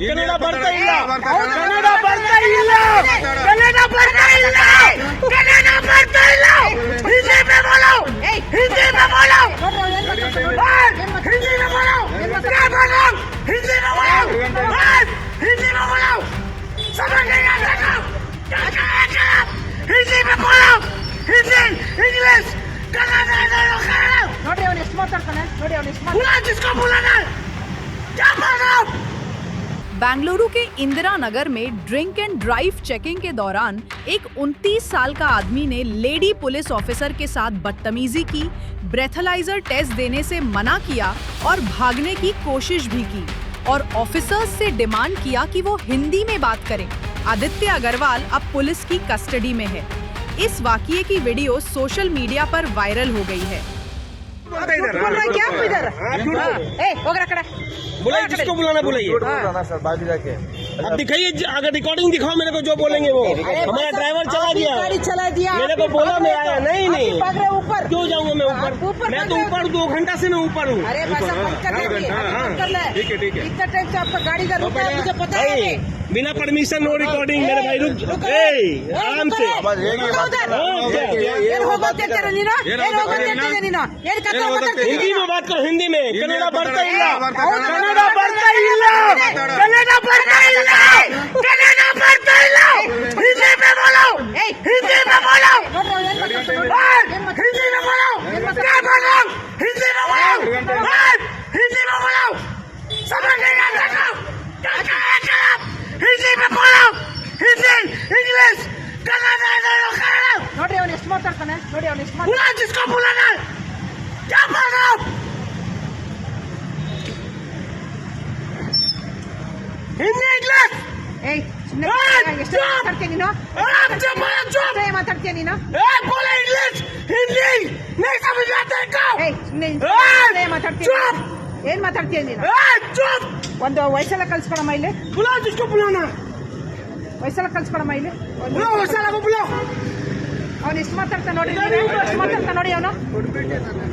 ಕನ್ನಡ ಬರ್ತಾ ಇಲ್ಲ, ಕನ್ನಡ ಬರ್ತಾ ಇಲ್ಲ, ಕನ್ನಡ ಬರ್ತಾ ಇಲ್ಲ, ಕನ್ನಡ ಬರ್ತಾ ಇಲ್ಲ. ಹಿಂದಿ में बोलो, हिंदी में बोलो, हिंदी में बोलो, क्या बोलो, हिंदी में बोलो, हिंदी में बोलो, समझ नहीं आता क्या? हिंदी में बोलो, हिंदी, इंग्लिश, कन्नड़ ನೋಡ್ರಿ ಅವ್ನು ಎಷ್ಟು ಮಾತಾಡ್ತಾನೆ ನೋಡಿ ಅವ್ನು ಎಷ್ಟು बोला जिसको बोला क्या बोलो. बेंगलुरु के इंदिरा नगर में ड्रिंक एंड ड्राइव चेकिंग के दौरान एक 29 साल का आदमी ने लेडी पुलिस ऑफिसर के साथ बदतमीजी की, ब्रेथलाइजर टेस्ट देने से मना किया और भागने की कोशिश भी की और ऑफिसर्स से डिमांड किया कि वो हिंदी में बात करें। आदित्य अग्रवाल अब पुलिस की कस्टडी में है। इस वाकये की वीडियो सोशल मीडिया पर वायरल हो गई है। बोल रहा है क्या इधर? ए होगा कड़ा बुलाइए, जिसको बुलाना बुलाइए। सर बाजू जाके अब दिखाइए, अगर रिकॉर्डिंग दिखाओ मेरे को, जो बोलेंगे वो। हमारा ड्राइवर चला दिया, गाड़ी चला दिया, मेरे को बोला मैं आया नहीं नहीं भाग रहे ऊपर। क्यों जाऊंगा मैं ऊपर? मैं तो ऊपर 2 घंटा से मैं ऊपर हूँ। अरे बस अब बंद कर ले, बंद कर ले। ठीक है। इतना टाइम से आपका गाड़ी का रुका है, मुझे पता है। बिना परमिशन नो रिकॉर्डिंग। मेरे भाई रुक, आराम से। ಏನ್ ಹೋಗೋದಿರ್ತೀರ ನೀನು? ಏನ್ ಹೋಗೋದಿರ್ತೀರ ನೀನು? ಏನ್ ಕಥೆ ಮಾತಾಡ್ತೀರಿ? हिंदी में बात करो, हिंदी में। कन्नड़ ಬರ್ತಾ ಇಲ್ಲ, ಕನ್ನಡ ಬರ್ತಾ ಇಲ್ಲ, ಕನ್ನಡ ಬರ್ತಾ ಇಲ್ಲ, ಕನ್ನಡ ಬರ್ತಾ ಇಲ್ಲ. हिंदी में बोलो, हिंदी में बोलो, ನೋಡ್ರಿ ಅವ್ನು ಏನ್ ಮಾತಾಡ್ತಾನೆ? हिंदी में बोलो, क्या बोलो, हिंदी में बोलो, हिंदी में बोलो, समझ नहीं आता क्या? हिंदी में बोलो, हिंदी, इंग्लिश, कन्नड़ ನೋಡ್ರಿ ಅವ್ನು ಎಷ್ಟು ಮಾತಾಡ್ತಾನೆ ನೋಡಿ ಅವ್ನು ಎಷ್ಟು बोला जिसको बुलाना क्या बोलो. हिंदी इंग्लिश ಏಯ್ ಸುಮ್ಮನೆ ಎಷ್ಟು ಮಾತಾಡ್ತೀಯ ನೀನು? आराम से बोलो, चुप. ಏನ್ ಮಾತಾಡ್ತೀಯ ನೀನು? बोले इंग्लिश, हिंदी नहीं समझ आता है क्या? ಏಯ್ ಸುಮ್ಮನೆ ಏನ್ ಮಾತಾಡ್ತೀಯ? चुप, ಏನ್ ಮಾತಾಡ್ತೀಯ ನೀನು? चुप. ಒಂದು ವಯಸ್ಸೆಲ್ಲ ಕಳ್ಸ್ಕೊಡಮ್ಮ ಇಲ್ಲಿ, बुला जिसको बुलाना, ವಯಸ್ಸೆಲ್ಲ ಕಳ್ಸ್ಕೊಡಮ್ಮ ಇಲ್ಲಿ. बुलाओ साला को बुलाओ. ಅವ್ನು ಎಷ್ಟು ಮಾತಾಡ್ತಾನೆ ನೋಡಿ, ಎಷ್ಟು ಮಾತಾಡ್ತಾನೆ ನೋಡಿ ಅವನು.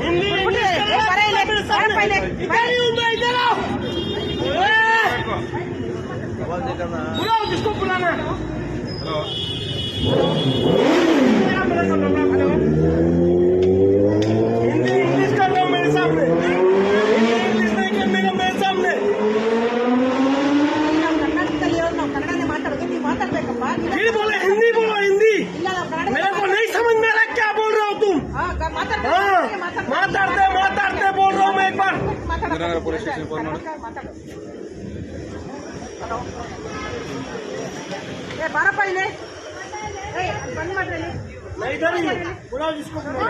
हिंदी ಬಿಡ್ರಿ, ಏ, ಬರ ಇಲ್ಲಿ, ಬರಪ್ಪ ಇಲ್ಲಿ, ಬರ. इधर ही हूँ मैं, इधर आओ. बुलाओ जिसको बुलाना. हिंदी इंग्लिश कर रहा हूँ मेरे सामने, इंग्लिश नहीं करने का मेरे सामने. ನಾವು ಕರ್ನಾಟಕದಲ್ಲಿ ಇರೋದು, ನಾವು ಕನ್ನಡನೇ ಮಾತಾಡೋದು, ನೀವು ಮಾತಾಡ್ಬೇಕಪ್ಪ. फिर बोले हिंदी, बोलो हिंदी. ಇಲ್ಲ ನಾವು ಕನ್ನಡ मेरे को नहीं समझ में आ रहा क्या बोल रहे हो तुम. माताड़ते बोल रहा हूँ मैं एक बार. पुलिस स्टेशन फोन ಏ ಬಾರಪ್ಪ ಇಲ್ಲಿ, ಏ ಬಂದ್ ಮಾಡ್ರಿ ಇಲ್ಲಿ. मैं इधर ही हूँ. बुलाओ जिसको बुलाना.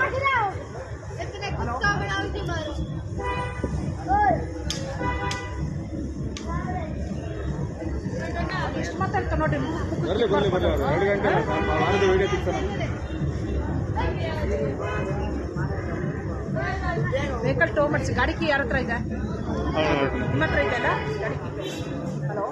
ಎಷ್ಟು ಮಾತಾಡ್ತಾ ನೋಡ್ರಿ. ಬರ್ಲಿ 2 ಗಂಟೆ ಮಾಡಿದ ವಿಡಿಯೋ ಸಿಗ್ತಾನೆ. ವೆಹಿಕಲ್ ಟೋ ಮಾಡಿಸಿ, ಗಾಡಿ ಕೀ ಯಾರ ಹತ್ರ ಇದೆ? ನಿಮ್ಮ ಹತ್ರ ಇದೆ ಅಲ್ಲ ಗಾಡಿ ಕೀ? ಹಲೋ